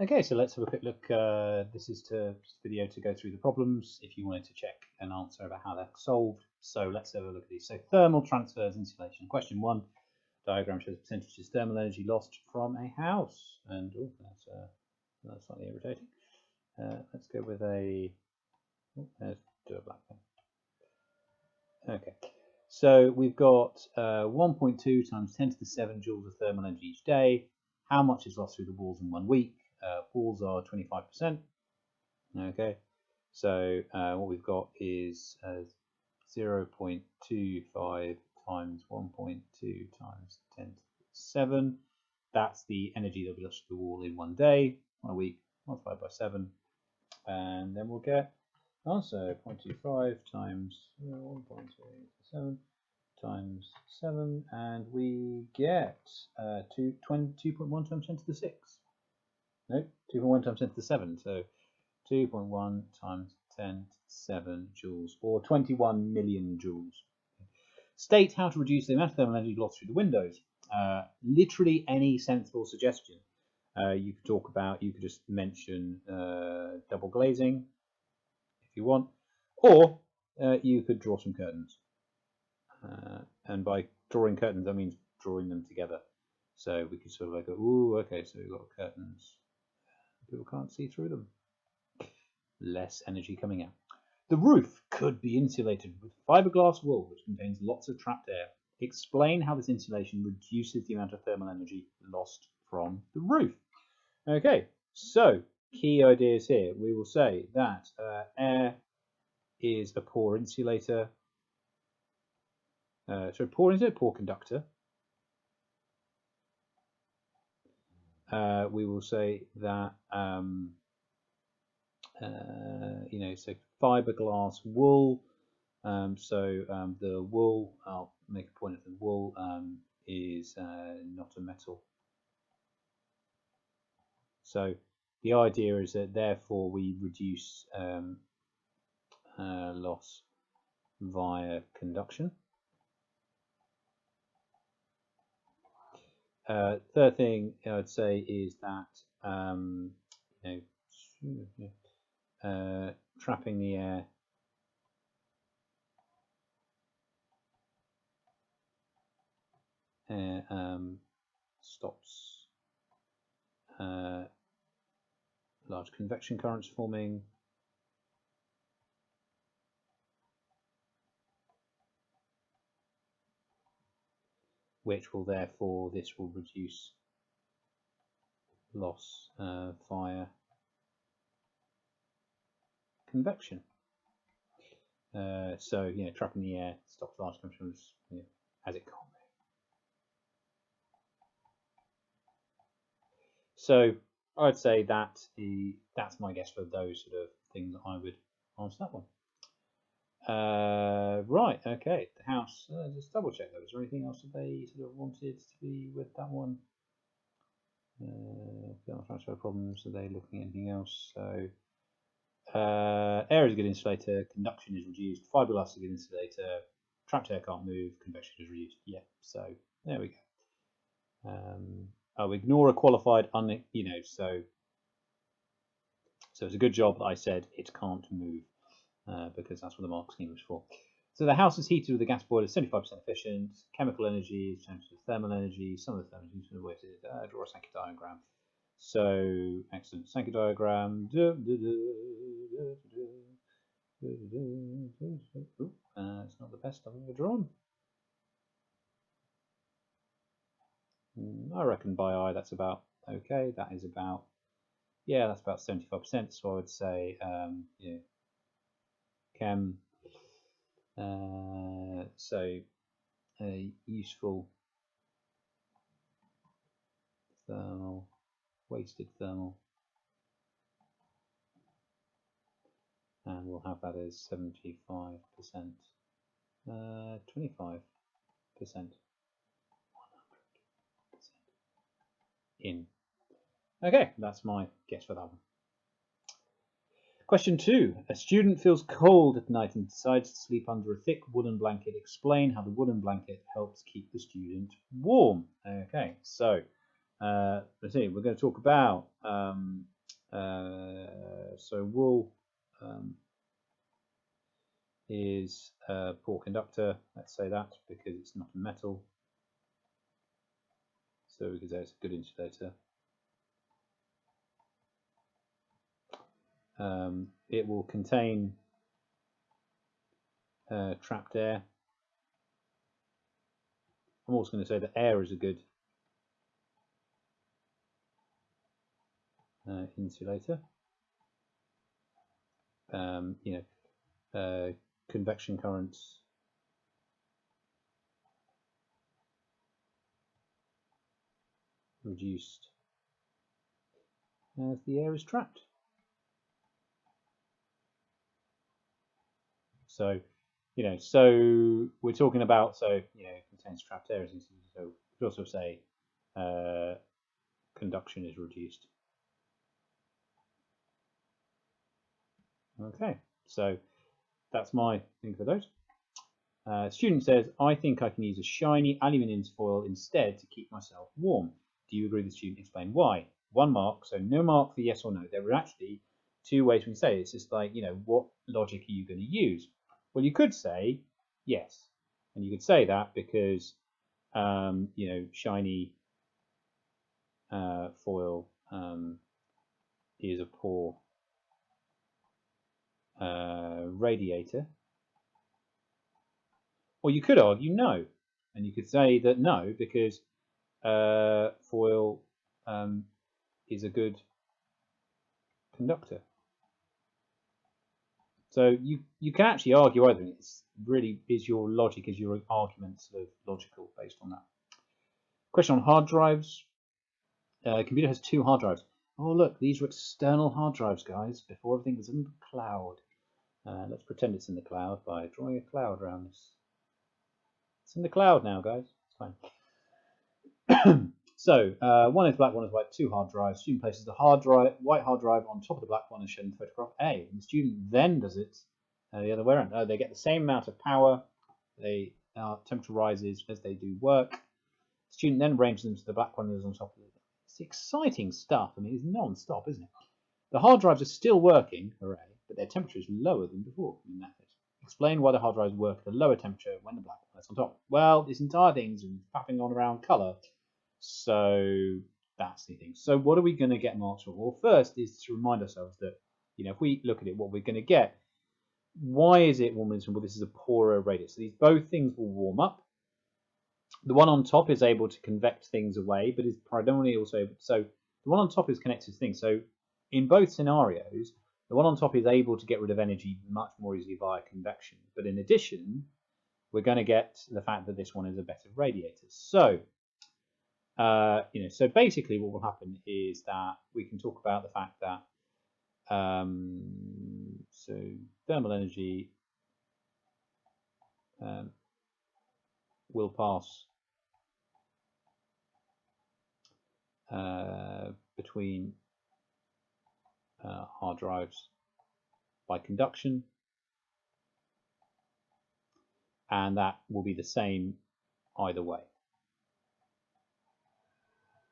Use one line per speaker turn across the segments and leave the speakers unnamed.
Okay, so let's have a quick look. This is just a video to go through the problems if you wanted to check an answer about how they're solved. So let's have a look at these. So thermal transfers insulation. Question 1. Diagram shows percentages thermal energy lost from a house. And that's slightly irritating. Let's go with a. Let's do a black pen. Okay. So we've got 1.2 times 10 to the 7 joules of thermal energy each day. How much is lost through the walls in 1 week? Walls are 25%. Okay, so what we've got is 0.25 times 1.2 times 10 to the 7. That's the energy that we lost to the wall in 1 day, 1 week, multiplied by 7. And then we'll get also 0.25 times 1.27 times 7, and we get 2.1 times 10 to the 6. No, 2.1 times 10 to the 7. So 2.1 times 10 to the 7 joules, or 21 million joules. State how to reduce the amount of thermal energy lost through the windows. Literally any sensible suggestion. You could just mention double glazing if you want, or you could draw some curtains. And by drawing curtains, that means drawing them together. So we could sort of like go, ooh, okay, so we've got curtains. People can't see through them. Less energy coming out. The roof could be insulated with fiberglass wool, which contains lots of trapped air. Explain how this insulation reduces the amount of thermal energy lost from the roof. Okay, so key ideas here. We will say that air is a poor insulator. Poor conductor. We will say that so fiberglass wool. The wool, I'll make a point of the wool is not a metal. So the idea is that therefore we reduce loss via conduction. Third thing I'd say is that trapping the air stops large convection currents forming. Which will therefore, this will reduce loss via convection. Trapping the air stops large convections as it can't move. So I'd say that's my guess for those sort of things that I would answer that one. Right, okay. The house. Just double check though. Is there anything else that they sort of wanted to be with that one? Thermal transfer problems. Are they looking at anything else? So air is a good insulator. Conduction is reduced. Fiberglass is a good insulator. Trapped air can't move. Convection is reduced. Yeah. So there we go. Ignore a qualified So it's a good job that I said it can't move. Because that's what the mark scheme was for. So the house is heated with a gas boiler, 75% efficient. Chemical energy is changed to thermal energy. Some of the thermal energy is weighted. Draw a Sankey diagram. So excellent Sankey diagram. It's not the best I've ever drawn. I reckon by eye that's about okay. That is about that's about 75%. So I would say chem. Useful thermal, wasted thermal, and we'll have that as 75%, 25%, 100% in. Okay, that's my guess for that one. Question 2. A student feels cold at night and decides to sleep under a thick woolen blanket. Explain how the woolen blanket helps keep the student warm. Okay, so let's see. We're going to talk about So wool is a poor conductor. Let's say that because it's not a metal. So we could say it's a good insulator. It will contain trapped air. I'm also going to say that air is a good insulator. Convection currents reduced as the air is trapped. So, so we're talking about, contains trapped air. So we could also say conduction is reduced. Okay, so that's my thing for those. Student says, I think I can use a shiny aluminium foil instead to keep myself warm. Do you agree with the student? Explain why. 1 mark, so no mark for yes or no. There are actually 2 ways we can say it. It's just like, what logic are you going to use? Well, you could say yes. And you could say that because, shiny foil is a poor radiator. Or you could argue no, and you could say that no, because foil is a good conductor. So you can actually argue either. It's really is your logic, is your argument sort of logical based on that. Question on hard drives. Computer has 2 hard drives. Oh look, these are external hard drives, guys. Before everything was in the cloud. Let's pretend it's in the cloud by drawing a cloud around this. It's in the cloud now, guys. It's fine. So, one is black, one is white, 2 hard drives. Student places the white hard drive on top of the black one as shown in photograph A. And the student then does it the other way around. They get the same amount of power. Temperature rises as they do work. The student then arranges them to the black one that is on top of it. It's exciting stuff. I mean, it's non-stop, isn't it? The hard drives are still working, hooray, but their temperature is lower than before. Explain why the hard drives work at a lower temperature when the black one is on top. Well, this entire thing's faffing on around colour, so that's the thing. So what are we going to get marks for? Well, first is to remind ourselves that, if we look at it, what we're going to get, why is it warm? Well, this is a poorer radius. So these both things will warm up. The one on top is able to convect things away, but is predominantly also, so the one on top is connected to things. So in both scenarios, the one on top is able to get rid of energy much more easily via convection. But in addition, we're going to get the fact that this one is a better radiator. So, so basically what will happen is that we can talk about the fact that, so thermal energy will pass between hard drives by conduction, and that will be the same either way.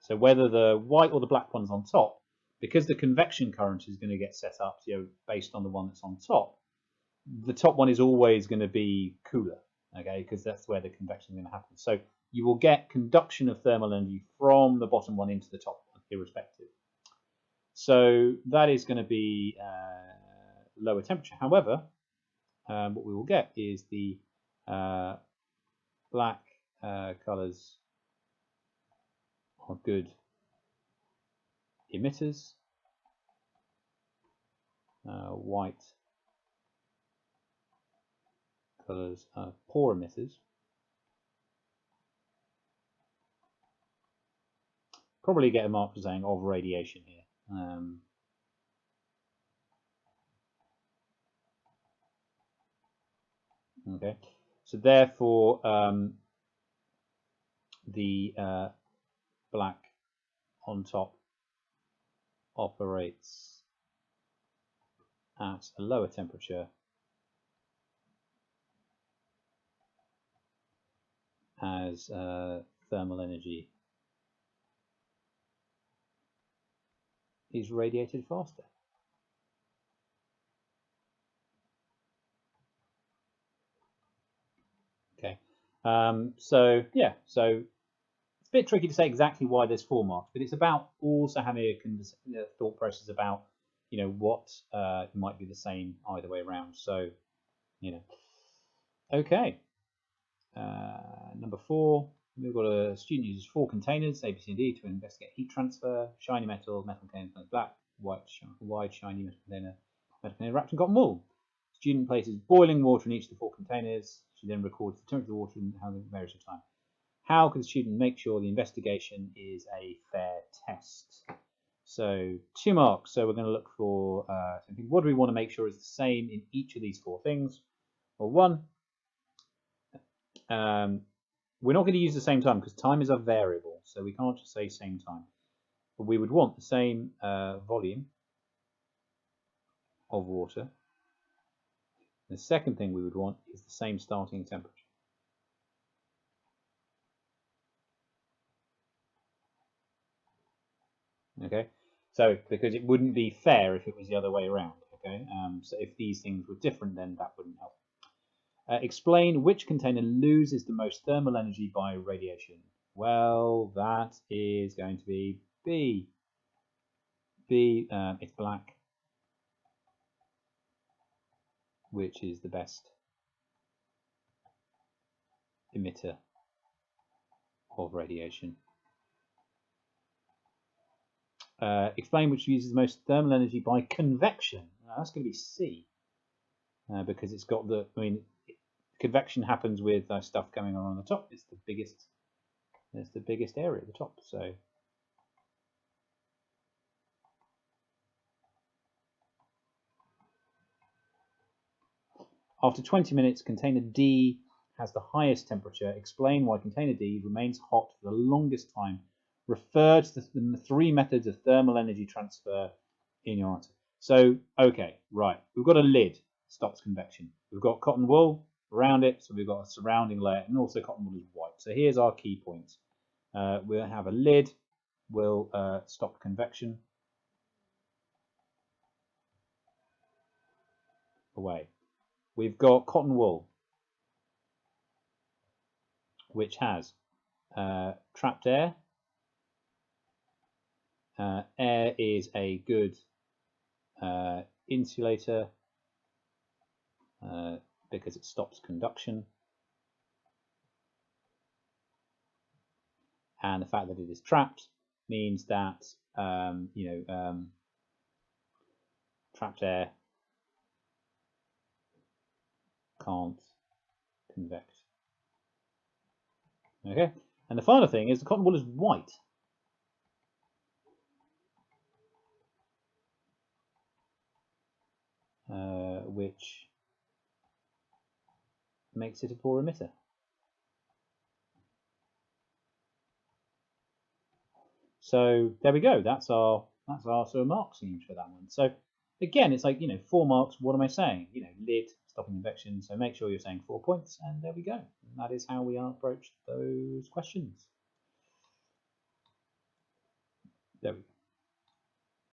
So whether the white or the black one's on top, because the convection current is going to get set up based on the one that's on top, the top one is always going to be cooler, okay, because that's where the convection is going to happen. So you will get conduction of thermal energy from the bottom one into the top one, irrespective. So that is going to be lower temperature. However, what we will get is the black colors are good emitters, white colors are poor emitters. Probably get a mark for saying of radiation here. Okay, so therefore the black on top operates at a lower temperature as thermal energy is radiated faster. Okay, so yeah, so it's a bit tricky to say exactly why there's 4 marks, but it's about also having a thought process about, you know, what might be the same either way around. So, you know, okay. Number 4, we've got a student uses 4 containers, A, B, C, and D, to investigate heat transfer. Shiny metal, metal container, black, white, wide, shiny metal container wrapped in cotton wool. Student places boiling water in each of the 4 containers. She then records the temperature of the water and how the varies of time. How can the student make sure the investigation is a fair test? So 2 marks. So we're going to look for something. What do we want to make sure is the same in each of these 4 things? Well, 1, we're not going to use the same time because time is a variable, so we can't just say same time. But we would want the same volume of water. The second thing we would want is the same starting temperature. Okay, so because it wouldn't be fair if it was the other way around. Okay, so if these things were different, then that wouldn't help. Explain which container loses the most thermal energy by radiation. Well, that is going to be B. B, it's black, which is the best emitter of radiation. Explain which uses the most thermal energy by convection. Now, that's going to be C, because it's got the, I mean, convection happens with stuff coming on the top. It's the biggest area at the top. So after 20 minutes, container D has the highest temperature. Explain why container D remains hot for the longest time. Refer to the 3 methods of thermal energy transfer in your answer. So, okay, right. We've got a lid, stops convection. We've got cotton wool around it, so we've got a surrounding layer, and also cotton wool is white. So here's our key points. We'll have a lid, will stop convection away. We've got cotton wool, which has trapped air. Air is a good insulator because it stops conduction. And the fact that it is trapped means that trapped air can't convect. Okay, and the final thing is the cotton wool is white. Which makes it a poor emitter. So there we go. That's our sort of mark scheme for that one. So again, it's like, 4 marks. What am I saying? Lid, stopping convection. So make sure you're saying 4 points, and there we go. And that is how we approached those questions. There we go.